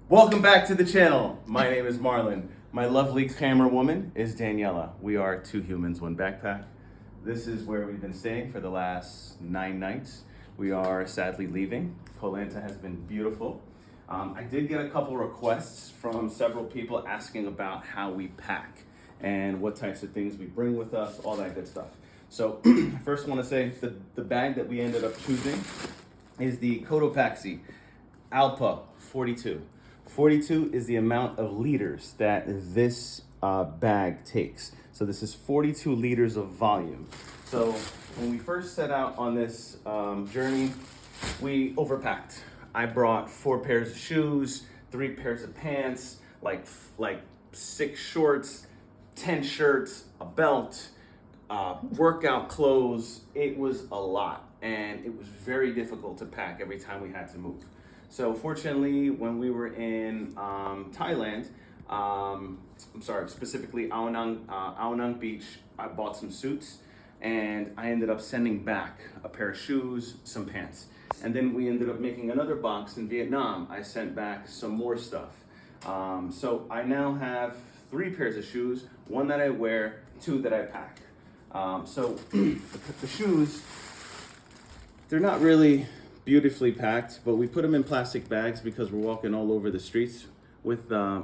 Welcome back to the channel. My name is Marlon. My lovely camera woman is Daniela. We are two humans, one backpack. This is where we've been staying for the last 9 nights. We are sadly leaving. Koh Lanta has been beautiful. I did get a couple requests from several people asking about how we pack and what types of things we bring with us, all that good stuff. So first I want to say the bag that we ended up choosing is the Cotopaxi Alpa 42. 42 is the amount of liters that this bag takes. So this is 42 liters of volume. So when we first set out on this journey, we overpacked. I brought 4 pairs of shoes, 3 pairs of pants, like 6 shorts, 10 shirts, a belt, workout clothes. It was a lot, and it was very difficult to pack every time we had to move. So fortunately, when we were in Thailand, specifically Ao Nang Beach, I bought some suits, and I ended up sending back a pair of shoes, some pants. And then we ended up making another box in Vietnam. I sent back some more stuff. So I now have 3 pairs of shoes, 1 that I wear, 2 that I pack. So the shoes, they're not really beautifully packed, but we put them in plastic bags because we're walking all over the streets with our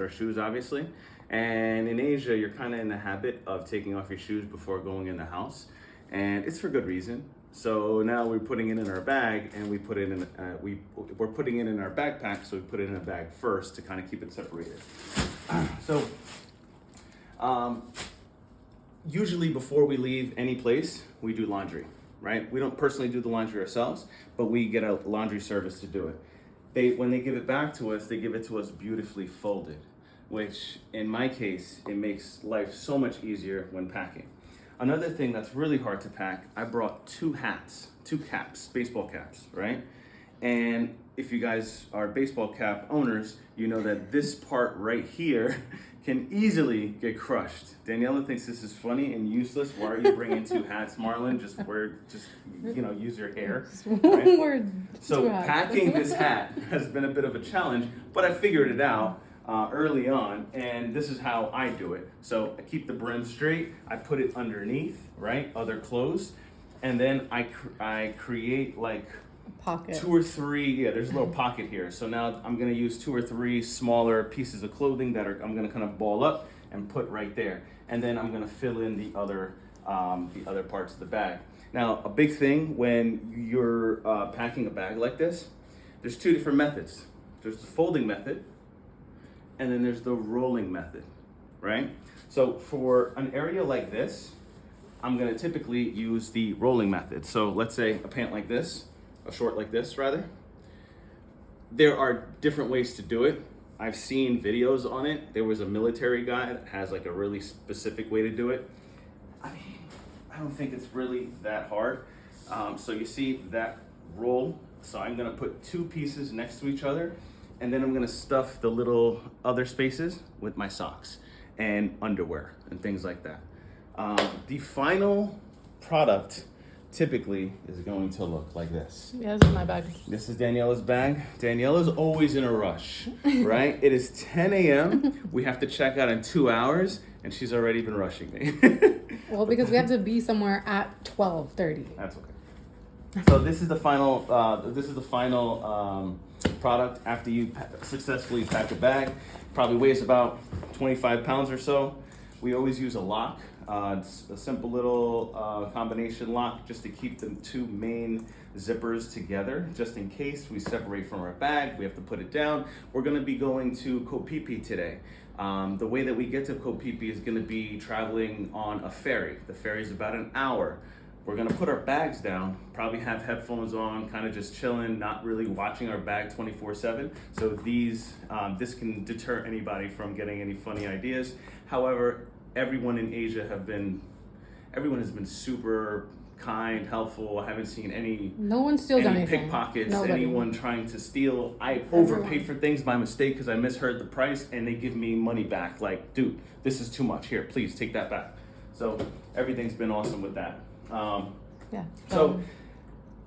shoes, obviously. And in Asia, you're kind of in the habit of taking off your shoes before going in the house, and it's for good reason. So now we're putting it in our bag, and we're putting it in our backpack. So we put it in a bag first to kind of keep it separated. Usually before we leave any place, we do laundry. Right? We don't personally do the laundry ourselves, but we get a laundry service to do it. When they give it back to us, they give it to us beautifully folded, which in my case, it makes life so much easier when packing. Another thing that's really hard to pack, I brought 2 hats, 2 caps, baseball caps, right? And if you guys are baseball cap owners, you know that this part right here can easily get crushed. Daniela thinks this is funny and useless. Why are you bringing 2 hats, Marlon? Use your hair. Right? So packing this hat has been a bit of a challenge, but I figured it out early on, and this is how I do it. So I keep the brim straight. I put it underneath, right, other clothes, and then I create like pocket. 2 or 3, there's a little pocket here. So now I'm gonna use 2 or 3 smaller pieces of clothing that I'm gonna kind of ball up and put right there. And then I'm gonna fill in the other parts of the bag. Now, a big thing when you're packing a bag like this, there's 2 different methods. There's the folding method, and then there's the rolling method, right? So for an area like this, I'm gonna typically use the rolling method. So let's say a pant like this, a short like this rather. There are different ways to do it. I've seen videos on it. There was a military guy that has like a really specific way to do it. I mean, I don't think it's really that hard. So you see that roll. So I'm gonna put 2 pieces next to each other, and then I'm gonna stuff the little other spaces with my socks and underwear and things like that. The final product typically is going to look like this. Yeah, this is my bag. This is Daniela's bag. Daniela's always in a rush, right? It is 10 a.m. We have to check out in 2 hours, and she's already been rushing me. Well, because we have to be somewhere at 12:30. That's okay. So this is the final. Product after you successfully pack a bag. Probably weighs about 25 pounds or so. We always use a lock. It's a simple little combination lock just to keep the 2 main zippers together, just in case we separate from our bag, we have to put it down. We're gonna be going to Koh Phi Phi today. The way that we get to Koh Phi Phi is gonna be traveling on a ferry. The ferry is about an hour. We're gonna put our bags down, probably have headphones on, kind of just chilling, not really watching our bag 24/7. So this can deter anybody from getting any funny ideas. However, everyone in Asia everyone has been super kind, helpful. I haven't seen no one steals any anything. pickpockets, Nobody. anyone trying to steal. I overpaid for things by mistake because I misheard the price, and they give me money back. Like, dude, this is too much. Here, please take that back. So everything's been awesome with that. Yeah. So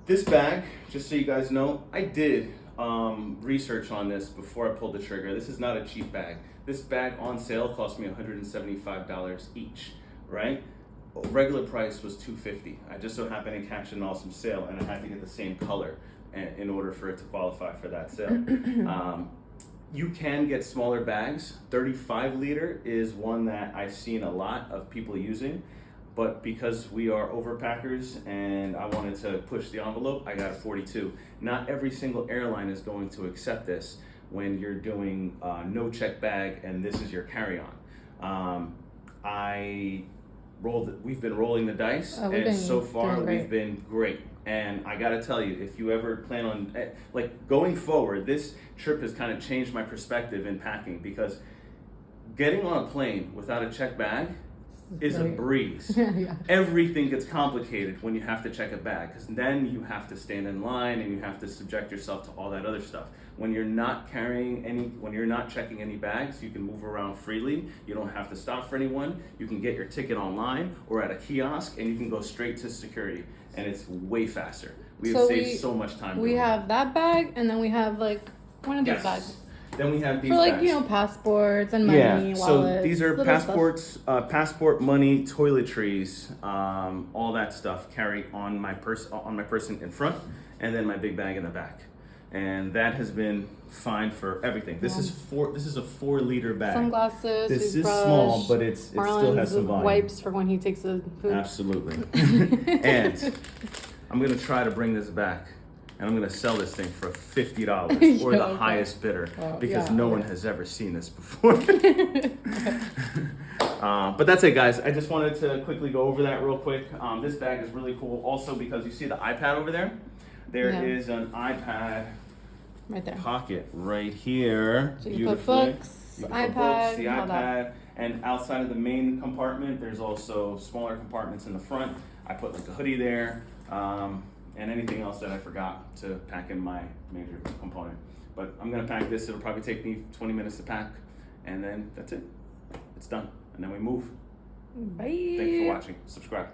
This bag, just so you guys know, I did research on this before I pulled the trigger. This is not a cheap bag. This bag on sale cost me $175 each, right? Regular price was $250. I just so happened to catch an awesome sale, and I had to get the same color in order for it to qualify for that sale. You can get smaller bags. 35 liter is one that I've seen a lot of people using, but because we are overpackers and I wanted to push the envelope, I got a 42. Not every single airline is going to accept this when you're doing no check bag and this is your carry-on. We've been rolling the dice, and so far we've been great. And I gotta tell you, if you ever plan on, like, going forward, this trip has kind of changed my perspective in packing, because getting on a plane without a check bag is a breeze. Yeah. Everything gets complicated when you have to check a bag, because then you have to stand in line and you have to subject yourself to all that other stuff. When you're not checking any bags, you can move around freely. You don't have to stop for anyone. You can get your ticket online or at a kiosk, and you can go straight to security, and it's way faster. We have saved so much time. We have that bag, and then we have like one of these bags. Then we have these for, like, bags. You know, passports and money, wallets. So these are passports, stuff. Passport, money, toiletries, all that stuff carry on my person in front, and then my big bag in the back. And that has been fine for everything. This is a 4 liter bag. Sunglasses. This is small, but it still has some volume. Wipes for when he takes the food. Absolutely. And I'm gonna try to bring this back, and I'm gonna sell this thing for $50 or the highest bidder, because no one has ever seen this before. But that's it, guys. I just wanted to quickly go over that real quick. This bag is really cool also because you see the iPad over there? There is an iPad right there. Pocket right here. So you put books, the iPad, iPad, and outside of the main compartment, there's also smaller compartments in the front. I put like a hoodie there, and anything else that I forgot to pack in my major component. But I'm gonna pack this. It'll probably take me 20 minutes to pack, and then that's it. It's done, and then we move. Bye. Thank you for watching. Subscribe.